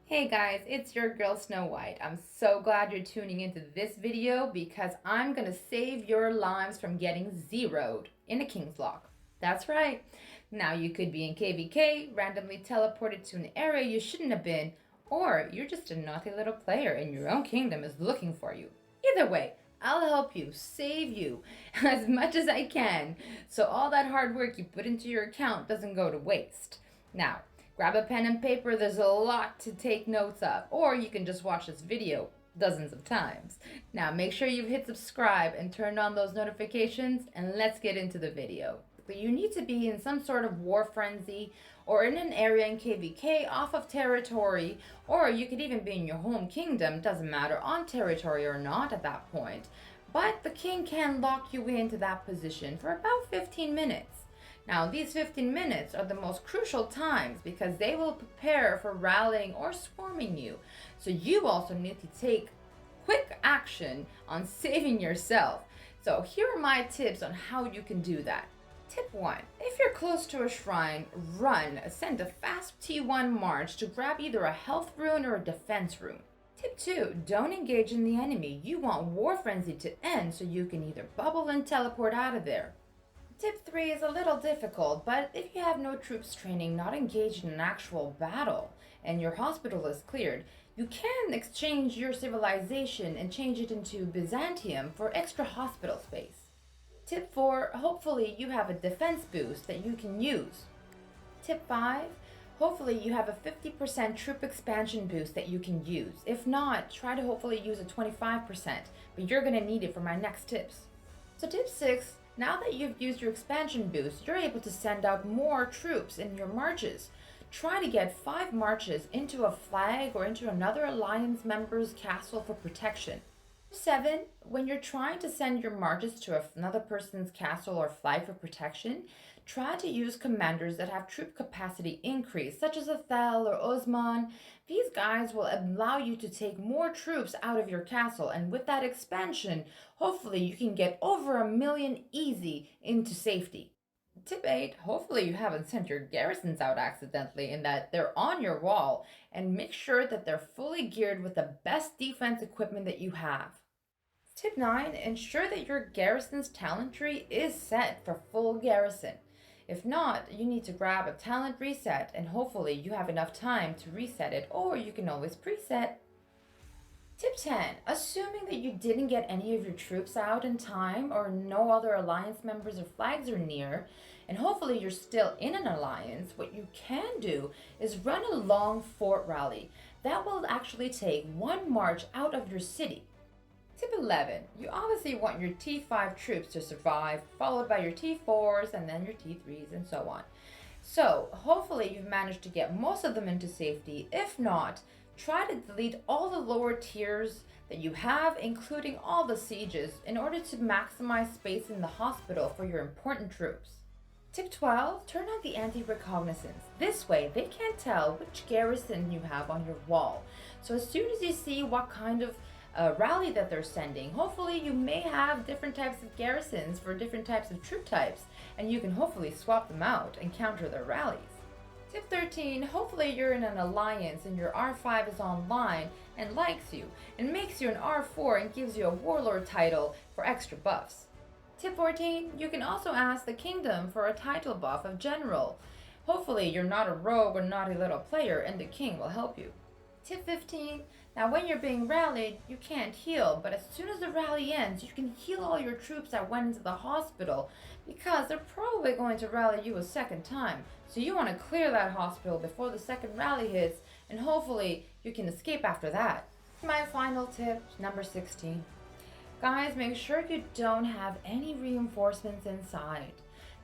Hey guys, it's your girl Snow White. I'm so glad you're tuning into this video because I'm gonna save your lives from getting zeroed in a King's Lock. That's right. Now you could be in KVK, randomly teleported to an area you shouldn't have been, or you're just a naughty little player and your own kingdom is looking for you. Either way, I'll help you, save you as much as I can, so all that hard work you put into your account doesn't go to waste. Now, grab a pen and paper, there's a lot to take notes of, or you can just watch this video dozens of times. Now make sure you've hit subscribe and turned on those notifications, and let's get into the video. But you need to be in some sort of war frenzy or in an area in KVK off of territory, or you could even be in your home kingdom, doesn't matter on territory or not at that point. But the king can lock you into that position for about 15 minutes. Now, these 15 minutes are the most crucial times because they will prepare for rallying or swarming you. So you also need to take quick action on saving yourself. So here are my tips on how you can do that. Tip 1. If you're close to a shrine, send a fast T1 march to grab either a health rune or a defense rune. Tip 2. Don't engage in the enemy. You want War Frenzy to end so you can either bubble and teleport out of there. Tip 3 is a little difficult, but if you have no troops training, not engaged in an actual battle, and your hospital is cleared, you can exchange your civilization and change it into Byzantium for extra hospital space. Tip 4, hopefully you have a defense boost that you can use. Tip 5, hopefully you have a 50% troop expansion boost that you can use. If not, try to hopefully use a 25%, but you're going to need it for my next tips. So tip 6, now that you've used your expansion boost, you're able to send out more troops in your marches. Try to get 5 marches into a flag or into another alliance member's castle for protection. 7. When you're trying to send your marches to another person's castle or flag for protection, try to use commanders that have troop capacity increase, such as Athel or Osman. These guys will allow you to take more troops out of your castle, and with that expansion, hopefully you can get over 1,000,000 easy into safety. Tip 8, hopefully you haven't sent your garrisons out accidentally and that they're on your wall, and make sure that they're fully geared with the best defense equipment that you have. Tip 9, ensure that your garrison's talent tree is set for full garrison. If not, you need to grab a talent reset and hopefully you have enough time to reset it, or you can always preset. Tip 10, assuming that you didn't get any of your troops out in time or no other alliance members or flags are near, and hopefully you're still in an alliance, what you can do is run a long fort rally. That will actually take 1 march out of your city. Tip 11, you obviously want your T5 troops to survive, followed by your T4s and then your T3s and so on. So hopefully you've managed to get most of them into safety. If not, try to delete all the lower tiers that you have, including all the sieges, in order to maximize space in the hospital for your important troops. Tip 12, turn on the anti-reconnaissance. This way, they can't tell which garrison you have on your wall. So as soon as you see what kind of rally that they're sending, hopefully you may have different types of garrisons for different types of troop types, and you can hopefully swap them out and counter their rallies. Tip 13, hopefully you're in an alliance and your R5 is online and likes you and makes you an R4 and gives you a warlord title for extra buffs. Tip 14, you can also ask the kingdom for a title buff of general. Hopefully you're not a rogue or naughty little player and the king will help you. Tip 15, now when you're being rallied, you can't heal, but as soon as the rally ends, you can heal all your troops that went into the hospital because they're probably going to rally you a second time. So you want to clear that hospital before the second rally hits, and hopefully you can escape after that. My final tip, number 16. Guys, make sure you don't have any reinforcements inside.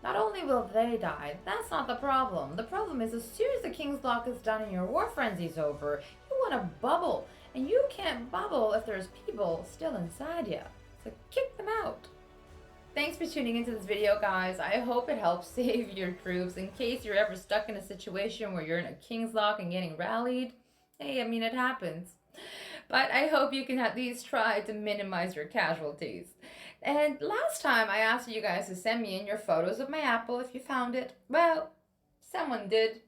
Not only will they die, that's not the problem. The problem is as soon as the King's Lock is done and your War Frenzy's over, you want to bubble. And you can't bubble if there's people still inside you. So kick them out. Thanks for tuning into this video, guys. I hope it helps save your troops in case you're ever stuck in a situation where you're in a King's Lock and getting rallied. Hey, I mean, it happens. But I hope you can at least try to minimize your casualties. And last time I asked you guys to send me in your photos of my apple if you found it. Well, someone did.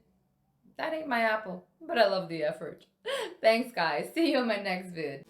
That ain't my apple, but I love the effort. Thanks, guys. See you in my next vid.